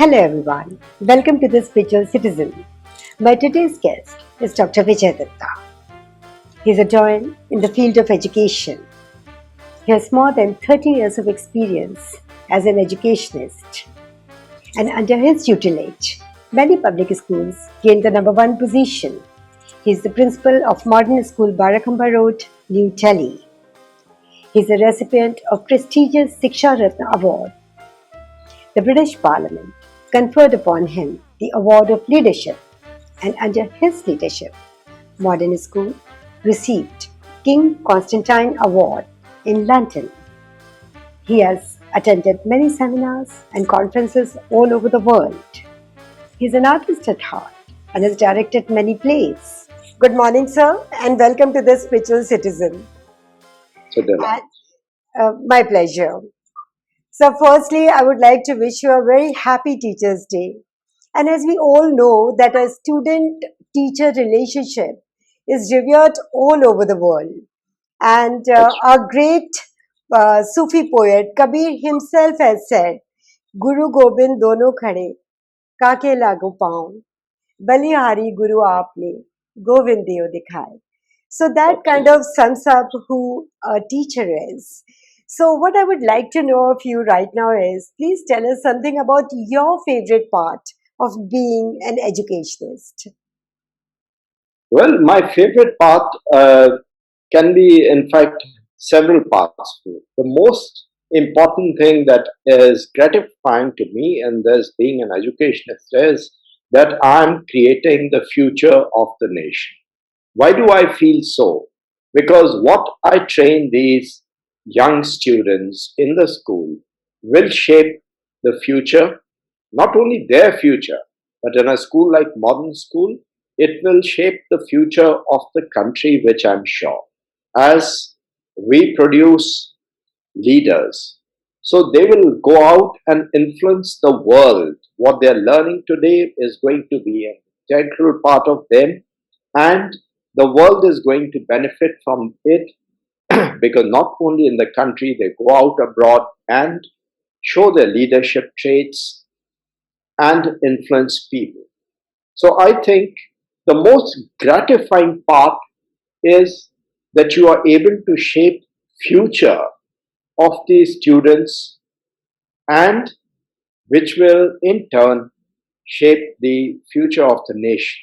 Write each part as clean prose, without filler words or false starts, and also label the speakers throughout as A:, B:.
A: Hello everyone, welcome to the Spiritual Citizen. My today's guest is Dr. Vijay Datta. He's a doyen in the field of education. He has more than 30 years of experience as an educationist, and under his tutelage, many public schools gained the number one position. He is the principal of Modern School Barakhamba Road, New Delhi. He is a recipient of Prestigious Siksha Ratan Award. The British Parliament conferred upon him the Award of Leadership, and under his leadership, Modern School received King Constantine Award in London. He has attended many seminars and conferences all over the world. He is an artist at heart and has directed many plays. Good morning, sir, and welcome to the Spiritual Citizen. My pleasure. So, firstly, I would like to wish you a very happy Teachers' Day. And as we all know, that a student-teacher relationship is revered all over the world. And our great Sufi poet Kabir himself has said, Guru Gobind dono khade, kake lagu paun, balihari Guru aapne, Govind deo dikhai. So that kind of sums up who a teacher is. So what I would like to know of you right now is, please tell us something about your favorite part of being an educationist.
B: Well, my favorite part can be, in fact, several parts. The most important thing that is gratifying to me in this being an educationist is that I'm creating the future of the nation. Why do I feel so? Because what I train these young students in the school will shape the future, not only their future, but in a school like Modern School, it will shape the future of the country, which I'm sure, as we produce leaders. So they will go out and influence the world. What they're learning today is going to be an integral part of them, and the world is going to benefit from it because not only in the country, they go out abroad and show their leadership traits and influence people. So I think the most gratifying part is that you are able to shape future of these students, and which will in turn shape the future of the nation.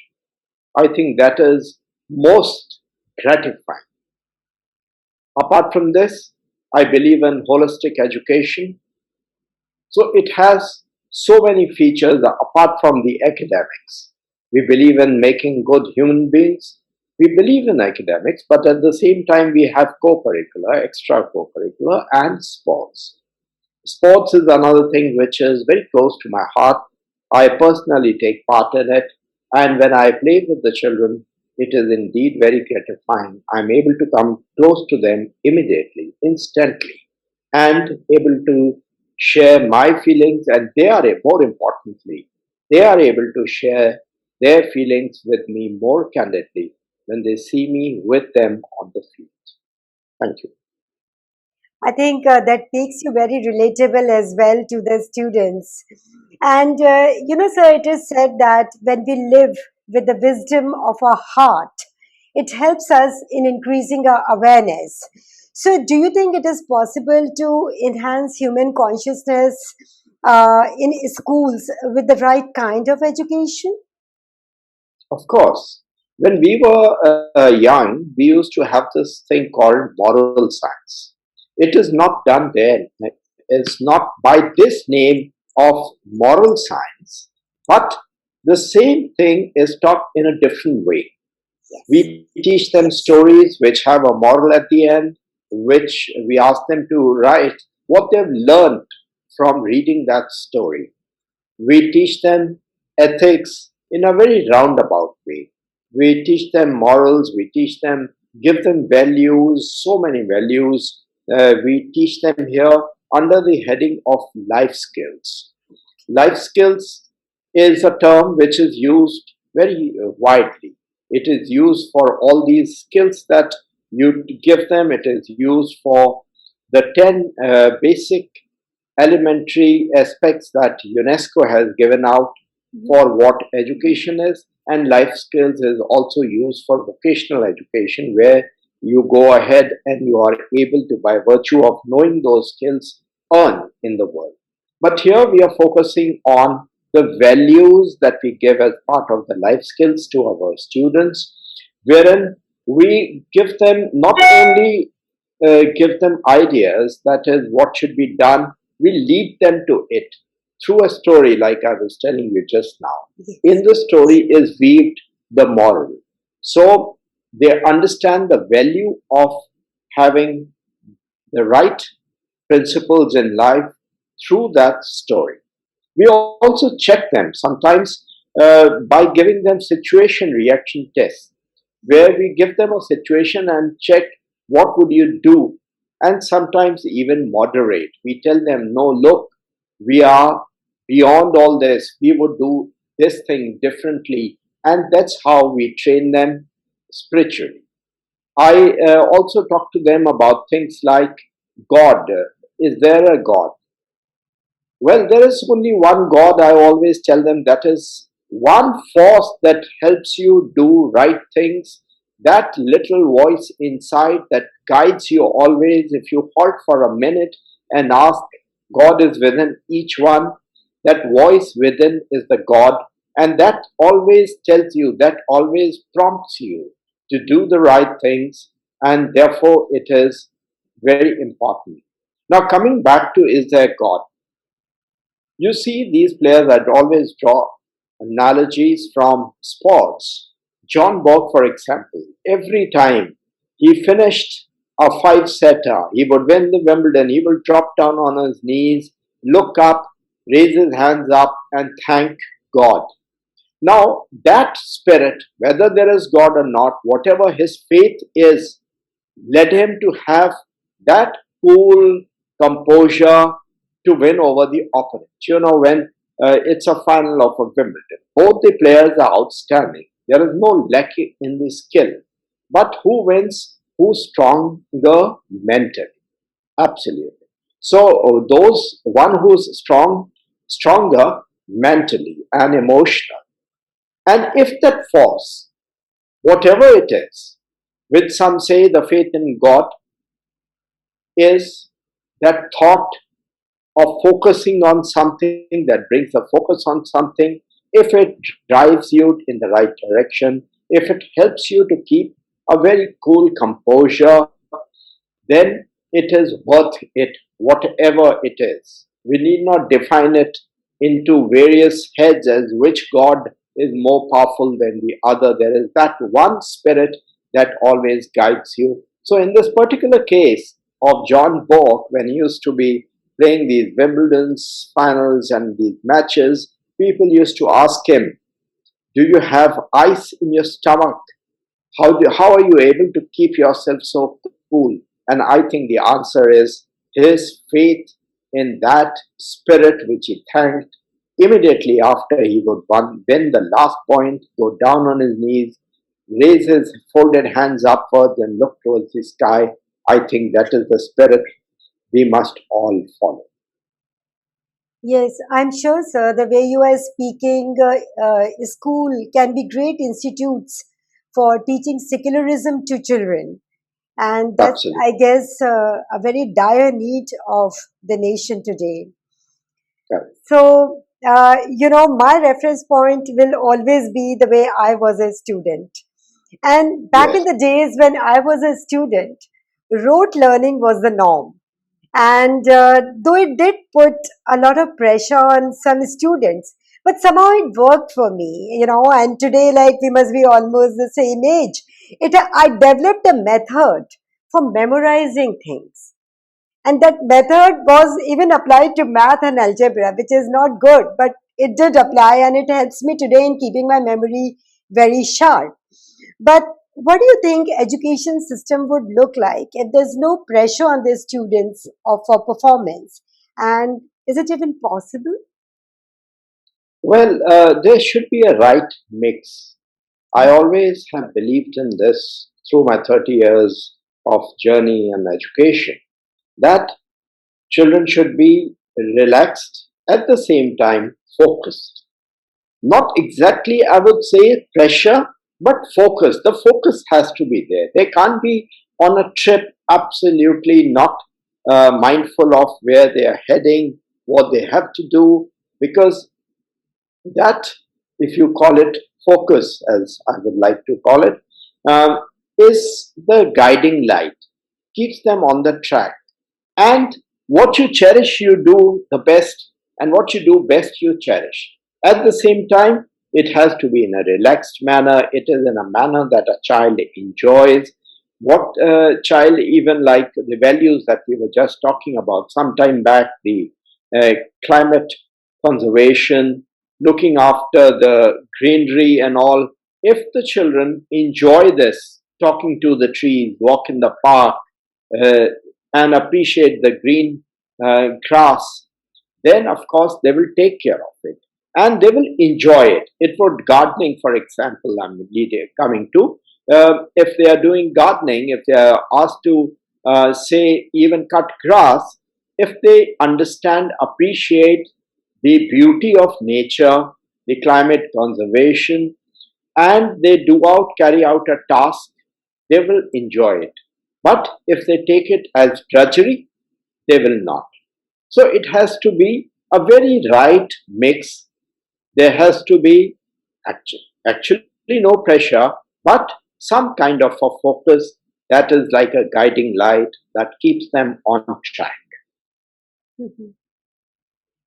B: I think that is most gratifying. Apart from this, I believe in holistic education. So it has so many features apart from the academics. We believe in making good human beings. We believe in academics, but at the same time, we have co-curricular, extra-curricular, and sports. Sports is another thing which is very close to my heart. I personally take part in it, and when I play with the children, it is indeed very gratifying. I'm able to come close to them immediately, instantly, and able to share my feelings, and they are, more importantly, they are able to share their feelings with me more candidly when they see me with them on the field. Thank you.
A: I think that makes you very relatable as well to the students. And, sir, it is said that when we live with the wisdom of our heart, it helps us in increasing our awareness. So, do you think it is possible to enhance human consciousness in schools with the right kind of education?
B: Of course, when we were young, we used to have this thing called moral science. It is not done there. It's not by this name of moral science, but the same thing is taught in a different way. We teach them stories which have a moral at the end, which we ask them to write what they've learned from reading that story. We teach them ethics in a very roundabout way. We teach them morals, we teach them, give them values, so many values. We teach them here under the heading of life skills. Life skills is a term which is used very widely. It is used for all these skills that you give them. It is used for the 10 basic elementary aspects that UNESCO has given out
A: Mhm.
B: for what education is, and life skills is also used for vocational education, where you go ahead and you are able to, by virtue of knowing those skills, earn in the world. But here we are focusing on the values that we give as part of the life skills to our students, wherein we give them not only give them ideas, that is what should be done, we lead them to it through a story, like I was telling you just now. In
A: Yes.
B: the story is weaved the moral. So they understand the value of having the right principles in life through that story. We also check them sometimes by giving them situation reaction tests, where we give them a situation and check what would you do, and sometimes even moderate. We tell them, no, look, we are beyond all this. We would do this thing differently, and that's how we train them spiritually. I also talk to them about things like God. Is there a God? Well, there is only one God. I always tell them that is one force that helps you do right things. That little voice inside that guides you always. If you halt for a minute and ask, God is within each one. That voice within is the God. And that always tells you, that always prompts you to do the right things. And therefore, it is very important. Now, coming back to, is there God? You see, these players, I'd always draw analogies from sports. John Borg, for example, every time he finished a five setter, he would win the Wimbledon, he would drop down on his knees, look up, raise his hands up, and thank God. Now, that spirit, whether there is God or not, whatever his faith is, led him to have that cool composure to win over the opponent. You know, when it's a final of a Wimbledon, both the players are outstanding. There is no lack in the skill. But who wins? Who's stronger mentally? Absolutely. So those one who's stronger mentally and emotional. And if that force, whatever it is, which some say the faith in God, is that thought of focusing on something, that brings a focus on something, if it drives you in the right direction, if it helps you to keep a very cool composure, then it is worth it, whatever it is. We need not define it into various heads as which God is more powerful than the other. There is that one spirit that always guides you. So, in this particular case of John Borg, when he used to be playing these Wimbledon's finals and these matches, people used to ask him, do you have ice in your stomach? How are you able to keep yourself so cool? And I think the answer is his faith in that spirit which he thanked immediately after he would win the last point, go down on his knees, raise his folded hands upwards and look towards the sky. I think that is the spirit we must all follow.
A: Yes, I'm sure, sir. The way you are speaking, school can be great institutes for teaching secularism to children. And that's,
B: Absolutely.
A: I guess, a very dire need of the nation today.
B: Correct.
A: So, my reference point will always be the way I was a student. And back in
B: Yes.
A: the days when I was a student, rote learning was the norm. And though it did put a lot of pressure on some students, but somehow it worked for me, and today, like, we must be almost the same age. I developed a method for memorizing things. And that method was even applied to math and algebra, which is not good, but it did apply and it helps me today in keeping my memory very sharp. But what do you think education system would look like if there's no pressure on the students for performance? And is it even possible?
B: Well, there should be a right mix. I always have believed in this through my 30 years of journey and education, that children should be relaxed, at the same time focused. Not exactly, I would say, pressure, but focus. The focus has to be there. They can't be on a trip absolutely not mindful of where they are heading, what they have to do, because that, if you call it focus, as I would like to call it, um, is the guiding light, keeps them on the track. And what you cherish, you do the best, and what you do best, you cherish. At the same time, it has to be in a relaxed manner, it is in a manner that a child enjoys. What a child, even like the values that we were just talking about some time back, the climate conservation, looking after the greenery and all. If the children enjoy this, talking to the trees, walk in the park, uh, and appreciate the green grass, then of course they will take care of it and they will enjoy it. It would gardening, for example, I'm coming to. If they are doing gardening, if they are asked to say even cut grass, if they understand, appreciate the beauty of nature, the climate conservation, and they carry out a task, they will enjoy it. But if they take it as drudgery, they will not. So it has to be a very right mix. There has to be actually no pressure, but some kind of a focus that is like a guiding light that keeps them on track.
A: Mhm.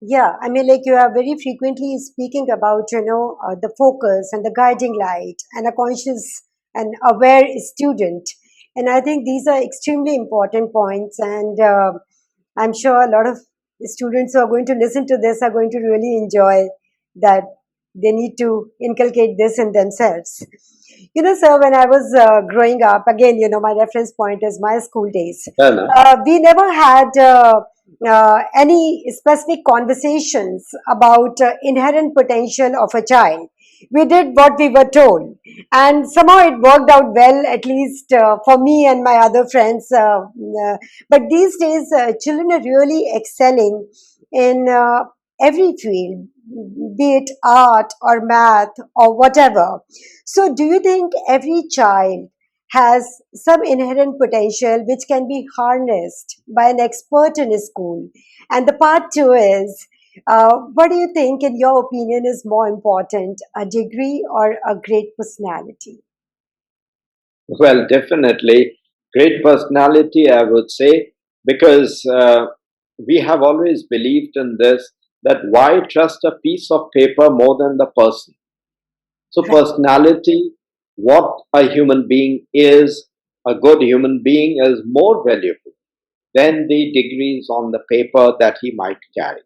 A: Yeah, I mean, like you are very frequently speaking about, the focus and the guiding light and a conscious and aware student. And I think these are extremely important points. And I'm sure a lot of students who are going to listen to this are going to really enjoy that they need to inculcate this in themselves. Sir, when I was growing up, again, my reference point is my school days.
B: Yeah, no?
A: We never had any specific conversations about inherent potential of a child. We did what we were told, and somehow it worked out well, at least for me and my other friends. But these days, children are really excelling in every field, be it art or math or whatever. So, do you think every child has some inherent potential which can be harnessed by an expert in his school? And the part two is, what do you think, in your opinion, is more important, a degree or a great personality?
B: Well, definitely great personality, I would say, because we have always believed in this, that why trust a piece of paper more than the person? So,
A: Right.
B: personality, what a human being is, a good human being is more valuable than the degrees on the paper that he might carry.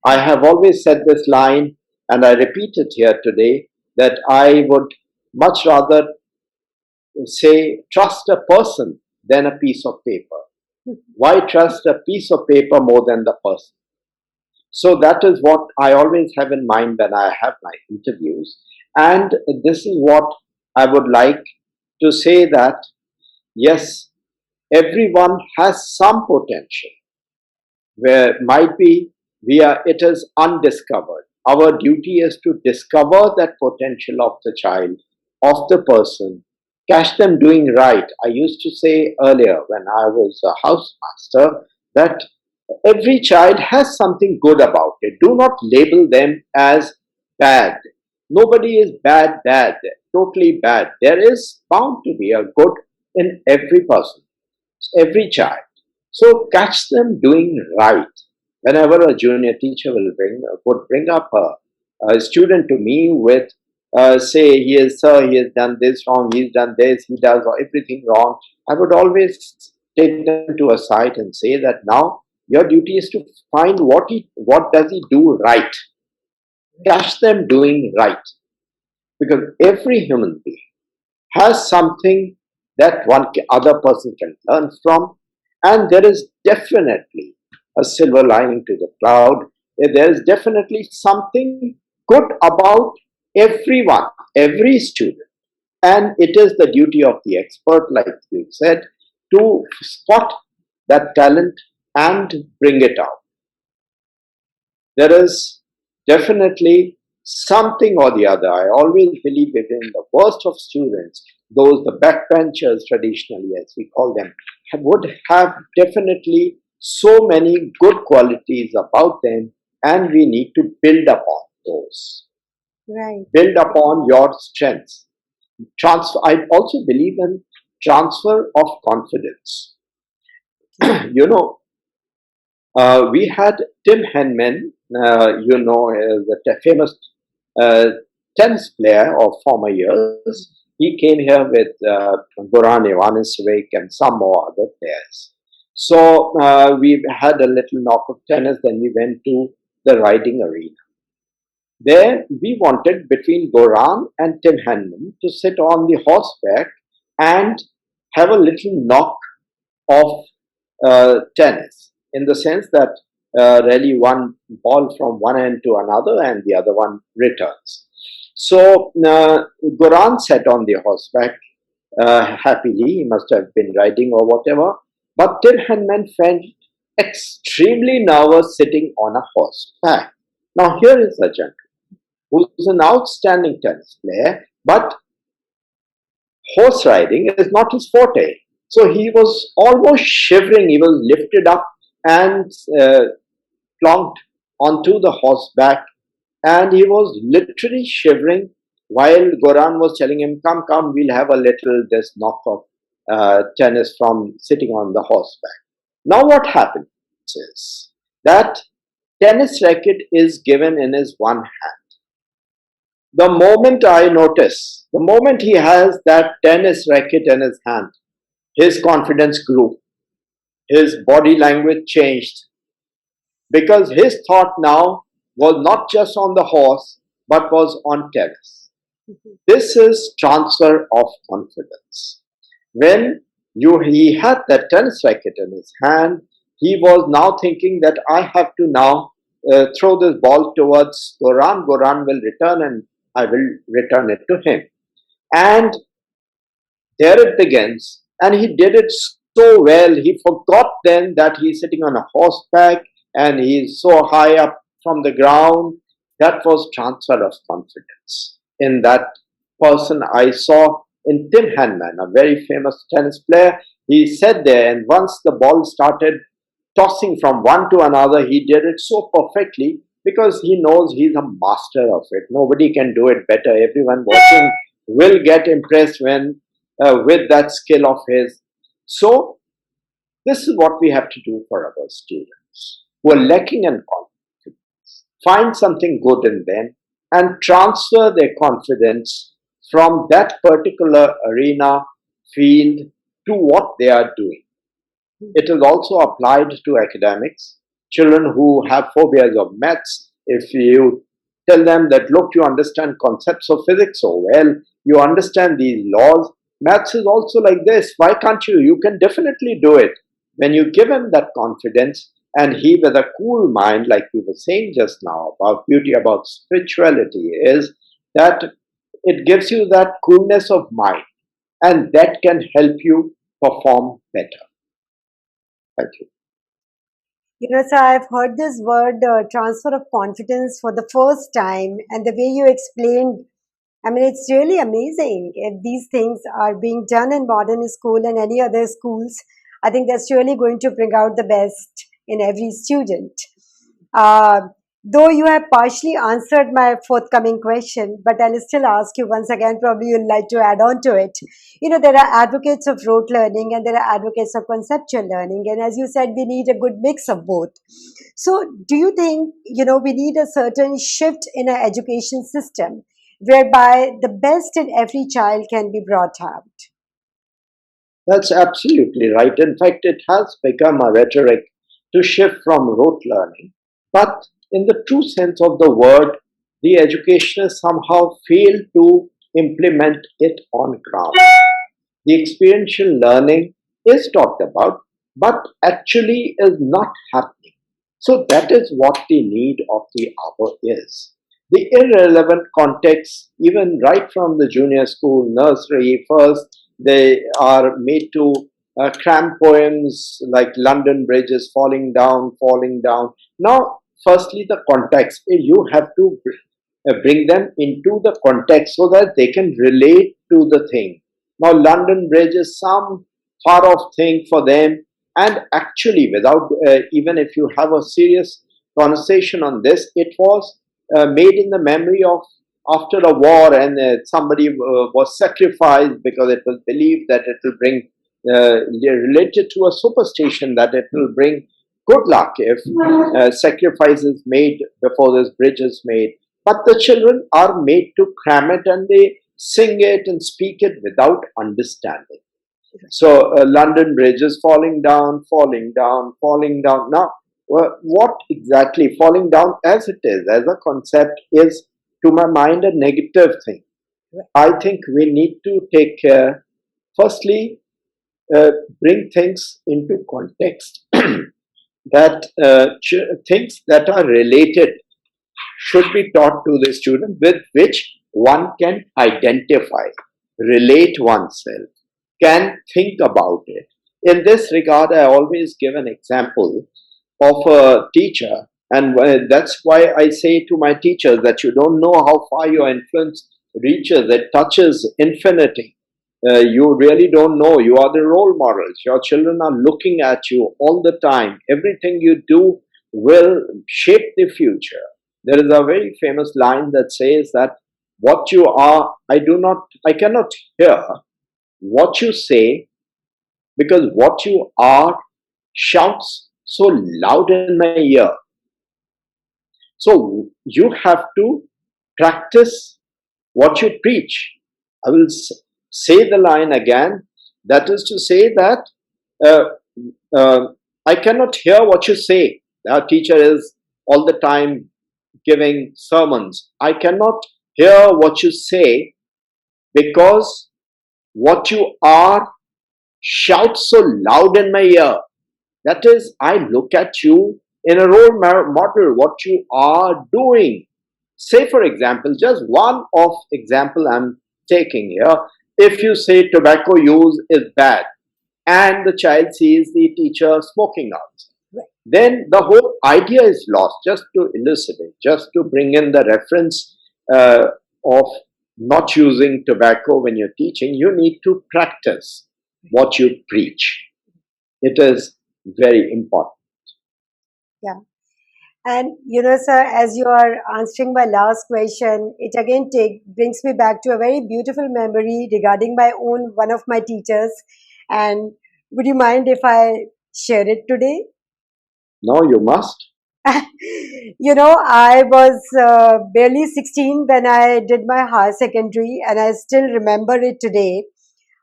B: I have always said this line, and I repeat it here today, that I would much rather say trust a person than a piece of paper. Why trust a piece of paper more than the person? So that is what I always have in mind when I have my interviews. And this is what I would like to say, that yes, everyone has some potential where might be it is undiscovered. Our duty is to discover that potential of the child, of the person, catch them doing right. I used to say earlier when I was a housemaster that every child has something good about it. Do not label them as bad. Nobody is bad, totally bad. There is bound to be a good in every person, every child. So catch them doing right. Whenever a junior teacher would bring up a student to me with say, he has done this wrong, he's done this, he does everything wrong, I would always take them to a side and say that now your duty is to find what does he do right. Catch them doing right, because every human being has something that other person can learn from, and there is definitely a silver lining to the cloud. There is definitely something good about everyone, every student, and it is the duty of the expert, like you said, to spot that talent and bring it out. there is definitely something or the other. I always believe within the worst of students, those the backbenchers traditionally, as we call them, would have definitely so many good qualities about them, and we need to build upon those.
A: Right.
B: Build upon your strengths. Transfer. I also believe in transfer of confidence. You know, we had Tim Henman, the famous uh, tennis player of former years. He came here with Goran Ivanisevic and some more other players. So we had a little knock of tennis, then we went to the riding arena. There we wanted between Goran and Tim Henman to sit on the horseback and have a little knock of tennis, in the sense that really one ball from one end to another and the other one returns. So Goran sat on the horseback happily. He must have been riding or whatever. But Tim Henman felt extremely nervous sitting on a horseback. Now here is a gentleman who's an outstanding tennis player, but horse riding is not his forte. So he was almost shivering. He was lifted up and plonked onto the horseback, and he was literally shivering while Goran was telling him, "Come, come, we'll have a little this knock of tennis from sitting on the horseback." Now, what happens is that tennis racket is given in his one hand. The moment I notice, the moment he has that tennis racket in his hand, his confidence grew. His body language changed because his thought now was not just on the horse but was on tennis. This is transfer of confidence. When he had that tennis racket in his hand, he was now thinking that I have to now throw this ball towards Goran. Goran will return and I will return it to him. And there it begins. And he did it so well. He forgot then that he's sitting on a horseback and he's so high up from the ground. That was transfer of confidence in that person I saw in Tim Henman, a very famous tennis player. He sat there, and once the ball started tossing from one to another, he did it so perfectly because he knows he's a master of it. Nobody can do it better. Everyone watching will get impressed when with that skill of his. So this is what we have to do for our students who are lacking in confidence. Find something good in them and transfer their confidence from that particular arena, field, to what they are doing. It is also applied to academics. Children who have phobias of maths, if you tell them that, look, you understand concepts of physics so well, you understand these laws, maths is also like this. Why can't you? You can definitely do it. When you give him that confidence, and he with a cool mind, like we were saying just now about beauty, about spirituality, is that it gives you that coolness of mind, and that can help you perform better. Thank you.
A: So I've heard this word transfer of confidence for the first time, and the way you explained, I mean, it's really amazing. If these things are being done in modern school and any other schools, I think that's really going to bring out the best in every student. Uh, though you have partially answered my forthcoming question, but I'll still ask you once again, probably you'll like to add on to it. There are advocates of rote learning and there are advocates of conceptual learning. And as you said, we need a good mix of both. So do you think, we need a certain shift in our education system whereby the best in every child can be brought out?
B: That's absolutely right. In fact, it has become a rhetoric to shift from rote learning. But in the true sense of the word, the educationists somehow fail to implement it on ground. The experiential learning is talked about, but actually is not happening. So that is what the need of the hour is. The irrelevant context, even right from the junior school, nursery, first, they are made to cram poems like London Bridge is falling down, falling down. Now, firstly the context. You have to bring them into the context so that they can relate to the thing. Now, London Bridge is some far off thing for them, and actually, without even if you have a serious conversation on this, it was made in the memory of after a war, and somebody was sacrificed because it was believed that it will bring related to a superstition that it will bring good luck if sacrifice is made before this bridge is made. But the children are made to cram it and they sing it and speak it without understanding. So London Bridge is falling down, falling down, falling down. Now, what exactly falling down as it is, as a concept, is to my mind a negative thing. I think we need to take care, firstly, bring things into context that things that are related should be taught to the student with which one can identify, relate oneself, can think about it. In this regard, I always give an example of a teacher, and that's why I say to my teachers that you don't know how far your influence reaches, it touches infinity. You really don't know. You are the role models. Your children are looking at you all the time. Everything you do will shape the future. There is a very famous line that says that what you are, I cannot hear what you say because what you are shouts so loud in my ear. So you have to practice what you preach. I will say the line again. That is to say that uh, I cannot hear what you say. Our teacher is all the time giving sermons. I cannot hear what you say because what you are shouts so loud in my ear. That is, I look at you in a role model, what you are doing. Say, for example, just one of example I'm taking here. If you say tobacco use is bad and the child sees the teacher smoking outside, then the whole idea is lost. Just to elucidate, just to bring in the reference of not using tobacco when you're teaching, you need to practice what you preach. It is very important.
A: Yeah. And sir, as you are answering my last question, it again brings me back to a very beautiful memory regarding my own one of my teachers. And would you mind if I share it today?
B: No, you must.
A: I was barely 16 when I did my higher secondary, and I still remember it today.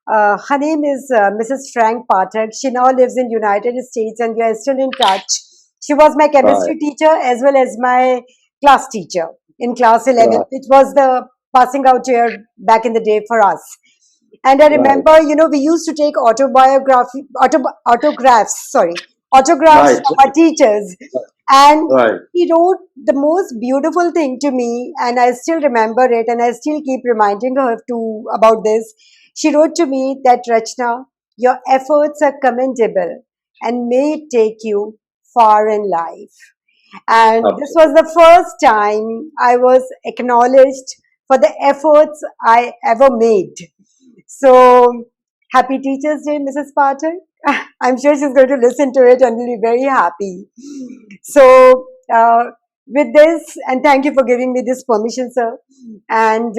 A: Her name is Mrs. Frank Pathak. She now lives in United States, and we are still in touch. She was my
B: Right,
A: chemistry teacher as well as my class teacher in class 11,
B: right,
A: which was the passing out year back in the day for us. And I
B: right,
A: remember, we used to take autographs
B: right,
A: from our teachers. And
B: right.
A: he wrote the most beautiful thing to me, and I still remember it, and I still keep reminding her about this. She wrote to me that, Rachana, your efforts are commendable and may take you far in life. And this was
B: Absolutely.
A: the first time I was acknowledged for the efforts I ever made. So, happy Teachers' Day, Mrs. Patel. I'm sure she's going to listen to it and will be very happy. So, with this, and thank you for giving me this permission, sir. And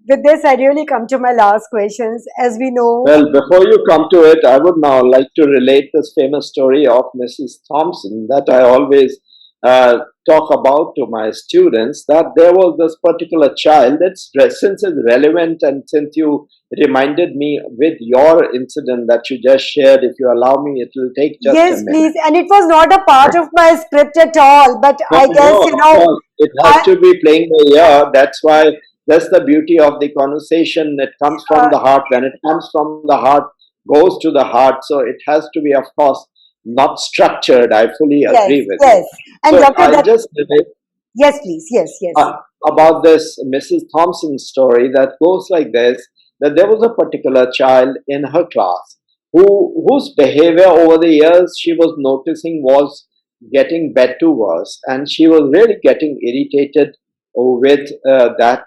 A: with this, I really come to my last questions. As we know,
B: Well, before you come to it, I would now like to relate this famous story of Mrs. Thompson that I always uh, talk about to my students. That there was this particular child. Since it's relevant, and since you reminded me with your incident that you just shared, if you allow me, it will take just a
A: yes,
B: minute.
A: please. And it was not a part of my script at all, but
B: No,
A: I guess,
B: no, of course. It has
A: I,
B: to be playing the ear. That's why that's the beauty of the conversation. It comes from
A: uh,
B: the heart. When it comes from the heart, goes to the heart. So it has to be, of course, not structured. I fully
A: yes,
B: agree with you.
A: yes. And
B: So
A: Dr.
B: I'll
A: Datta,
B: just relate
A: yes, please. Yes, yes.
B: uh, about this Mrs. Thompson story that goes like this: that there was a particular child in her class whose behavior over the years she was noticing was getting better worse, and she was really getting irritated with that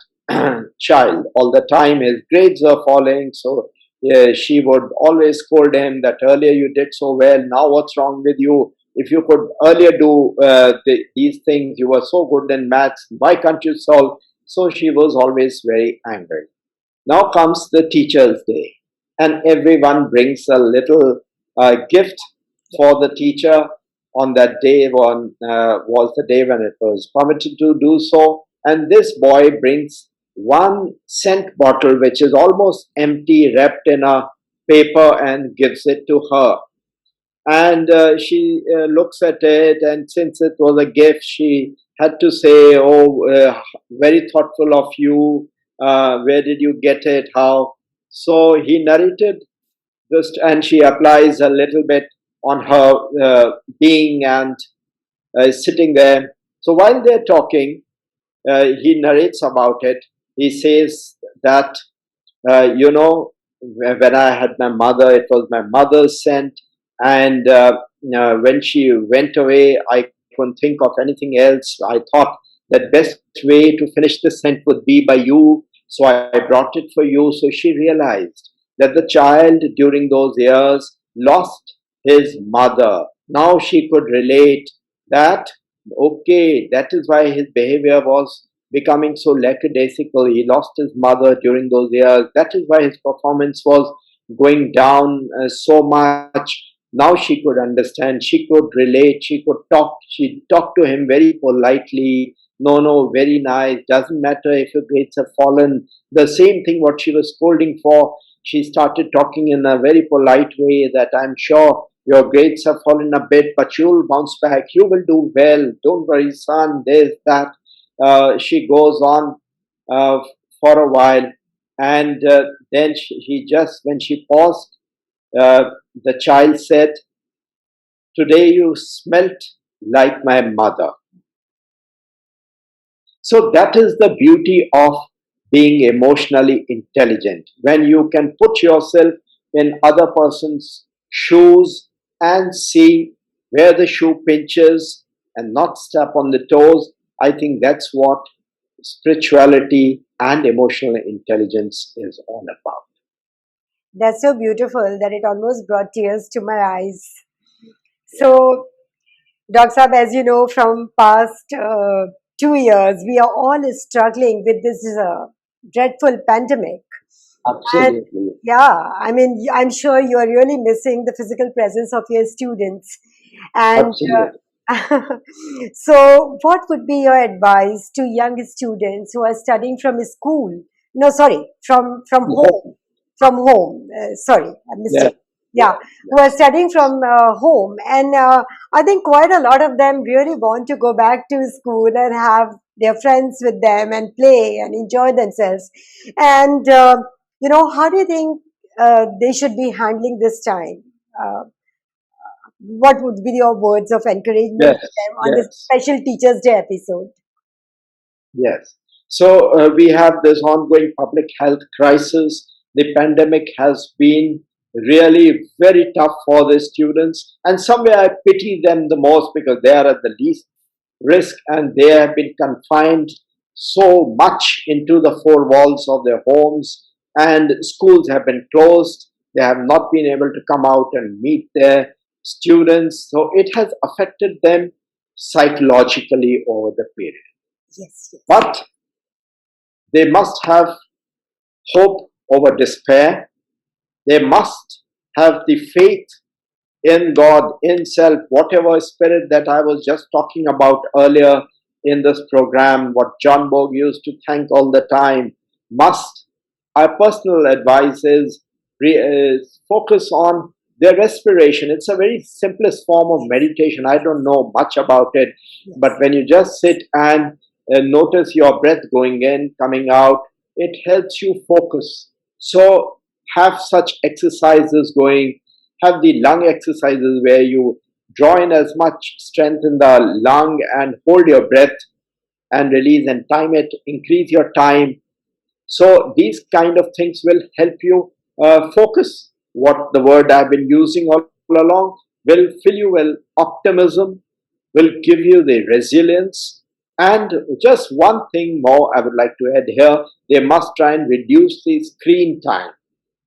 B: child all the time. His grades are falling, so she would always scold him that earlier you did so well, now what's wrong with you? If you could earlier do these things, you were so good in maths, why can't you solve? So she was always very angry. Now comes the Teacher's Day, and everyone brings a little gift for the teacher. On that day was the day when it was permitted to do so, and this boy brings one scent bottle which is almost empty, wrapped in a paper, and gives it to her. And she looks at it, and since it was a gift, she had to say, "Oh, very thoughtful of you. Where did you get it? How?" So he narrated this, and she applies a little bit on her being and sitting there. So while they're talking, he narrates about it. He says that, when I had my mother, it was my mother's scent, and when she went away, I couldn't think of anything else. I thought that best way to finish the scent would be by you, so I brought it for you. So she realized that the child during those years lost his mother. Now she could relate that, okay, that is why his behavior was becoming so lackadaisical. He lost his mother during those years. That is why his performance was going down so much. Now she could understand, she could relate, she could talk, she talked to him very politely. No, no, very nice. Doesn't matter if your grades have fallen. The same thing what she was scolding for, she started talking in a very polite way that I'm sure your grades have fallen a bit, but you'll bounce back. You will do well. Don't worry, son. This, that. She goes on uh, for a while, and then he just, when she paused, uh, the child said, "Today you smelt like my mother." So that is the beauty of being emotionally intelligent. When you can put yourself in other person's shoes and see where the shoe pinches and not step on the toes, I think that's what spirituality and emotional intelligence is all about.
A: That's so beautiful that it almost brought tears to my eyes. So, Dr. Saab, as you know, from past 2 years, we are all struggling with this dreadful pandemic. And
B: Absolutely.
A: yeah, I mean, I'm sure you are really missing the physical presence of your students. And
B: Absolutely.
A: so, what would be your advice to young students who are studying from school? No, sorry, from home. From home. Sorry, a
B: Yeah.
A: mistake.
B: Yeah.
A: Yeah, who are studying from home, and I think quite a lot of them really want to go back to school and have their friends with them and play and enjoy themselves. And how do you think they should be handling this time? Uh, what would be your words of encouragement to
B: Yes.
A: them on this
B: Yes.
A: special Teachers' Day episode?
B: Yes. So we have this ongoing public health crisis. The pandemic has been really very tough for the students, and somewhere I pity them the most because they are at the least risk and they have been confined so much into the four walls of their homes, and schools have been closed. They have not been able to come out and meet their students, so it has affected them psychologically over the period.
A: Yes, yes.
B: But they must have hope over despair. They must have the faith in God, in self, whatever spirit that I was just talking about earlier in this program, what John Bogue used to thank all the time, must. Our personal advice is focus on their respiration. It's a very simplest form of meditation. I don't know much about it, but
A: Yes.
B: when you just sit and notice your breath going in, coming out, it helps you focus. So have such exercises going. Have the lung exercises where you draw in as much strength in the lung and hold your breath and release and time it, increase your time. So these kind of things will help you focus. What the word I've been using all along will fill you with optimism, will give you the resilience. And just one thing more I would like to add here, they must try and reduce the screen time.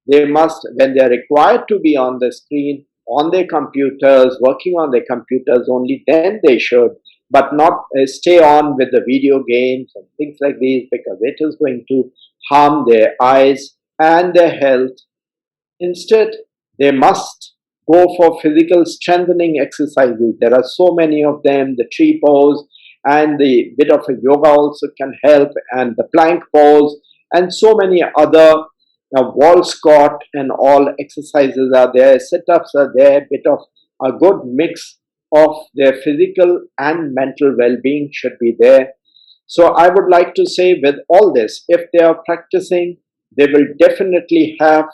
B: They must, when they are required to be on the screen, on their computers, working on their computers, only then they should, but not stay on with the video games and things like these, because it is going to harm their eyes and their health. Instead, they must go for physical strengthening exercises. There are so many of them, the tree pose, and the bit of a yoga also can help, and the plank pose, and so many other wall squat and all exercises are there, sit-ups are there, bit of a good mix of their physical and mental well-being should be there. So I would like to say, with all this, if they are practicing, they will definitely have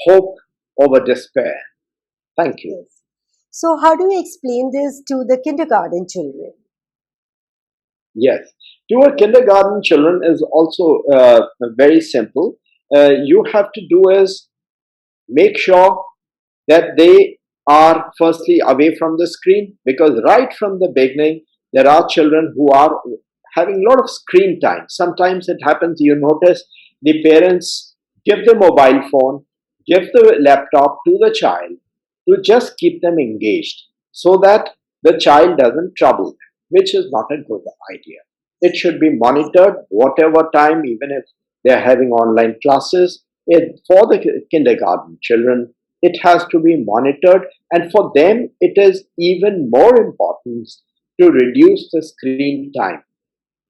B: hope over despair. Thank you.
A: Yes. So, how do you explain this to the kindergarten children?
B: Yes. To a kindergarten children is also very simple. You have to do is make sure that they are firstly away from the screen, because right from the beginning there are children who are having a lot of screen time. Sometimes it happens, you notice, the parents give the mobile phone, give the laptop to the child to just keep them engaged, so that the child doesn't trouble them, which is not a good idea. It should be monitored whatever time, even if they're having online classes. For the kindergarten children, it has to be monitored, and for them, it is even more important to reduce the screen time.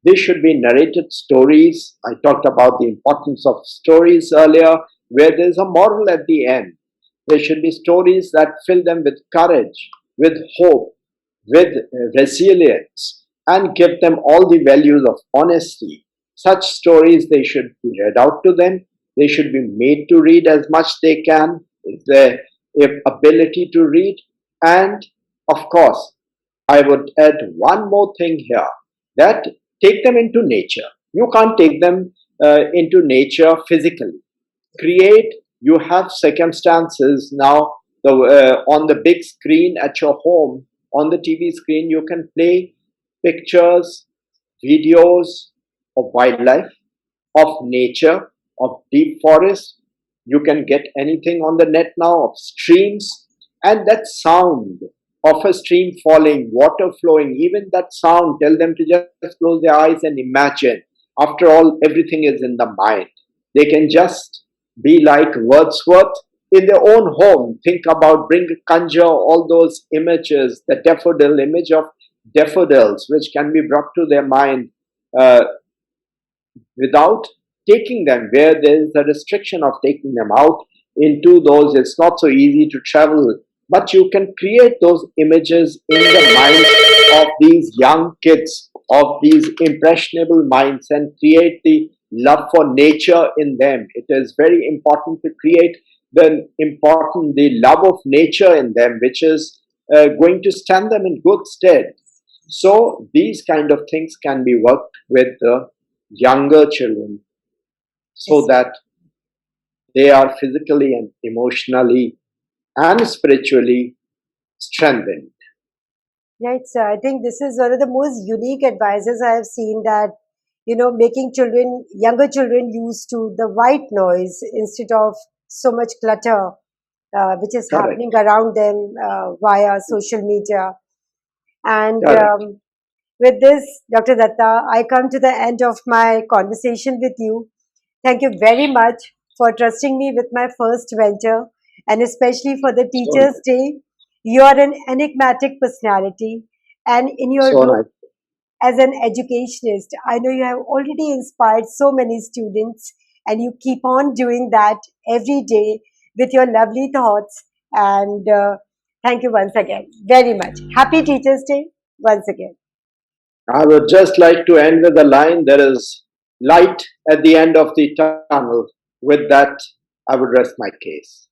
B: They should be narrated stories. I talked about the importance of stories earlier, where there's a moral at the end. There should be stories that fill them with courage, with hope, with resilience, and give them all the values of honesty. Such stories, they should be read out to them. They should be made to read as much they can, if their ability to read. And of course, I would add one more thing here, that take them into nature. You can't take them into nature physically. Create, you have circumstances now, on the big screen at your home, on the TV screen, you can play pictures, videos of wildlife, of nature, of deep forests. You can get anything on the net now, of streams, and that sound of a stream falling, water flowing, even that sound, tell them to just close their eyes and imagine. After all, everything is in the mind. They can just be like Wordsworth in their own home. Think about, conjure all those images, the daffodil image of daffodils, which can be brought to their mind uh, without taking them, where there is a restriction of taking them out into those. It's not so easy to travel, but you can create those images in the minds of these young kids, of these impressionable minds, and create the love for nature in them. It is very important to create the love of nature in them, which is going to stand them in good stead. So these kind of things can be worked with the younger children, so
A: Yes.
B: that they are physically and emotionally and spiritually strengthened.
A: Right, so I think this is one of the most unique advices I have seen, that, making children, younger children, used to the white noise instead of so much clutter, which is
B: Correct.
A: happening around them via social media. And
B: Correct.
A: with this, Dr. Datta, I come to the end of my conversation with you. Thank you very much for trusting me with my first venture, and especially for the
B: So
A: Teachers'
B: nice.
A: Day. You are an enigmatic personality, and in your
B: So
A: role
B: nice.
A: as an educationist, I know you have already inspired so many students, and you keep on doing that every day with your lovely thoughts. And thank you once again very much. Happy Teachers' Day once again.
B: I would just like to end with a line: there is light at the end of the tunnel. With that, I would rest my case.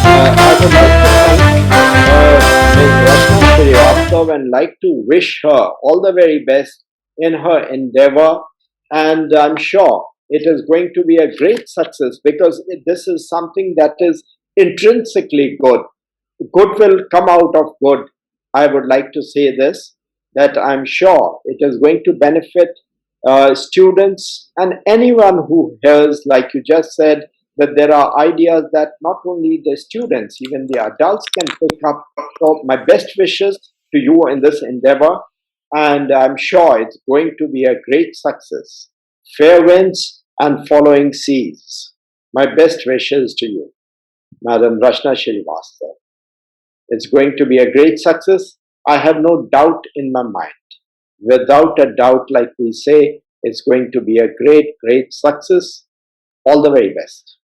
B: I would like to thank Ms. Rachana Srivastava and like to wish her all the very best in her endeavor and I'm sure it is going to be a great success because this is something that is intrinsically good. Good will come out of good. I would like to say this, that I'm sure it is going to benefit students and anyone who hears, like you just said, that there are ideas that not only the students, even the adults can pick up. So, my best wishes to you in this endeavor, and I'm sure it's going to be a great success. Fair winds and following seas. My best wishes to you, Madam Rachana Srivastava. It's going to be a great success. I have no doubt in my mind. Without a doubt, like we say, it's going to be a great, great success. All the very best.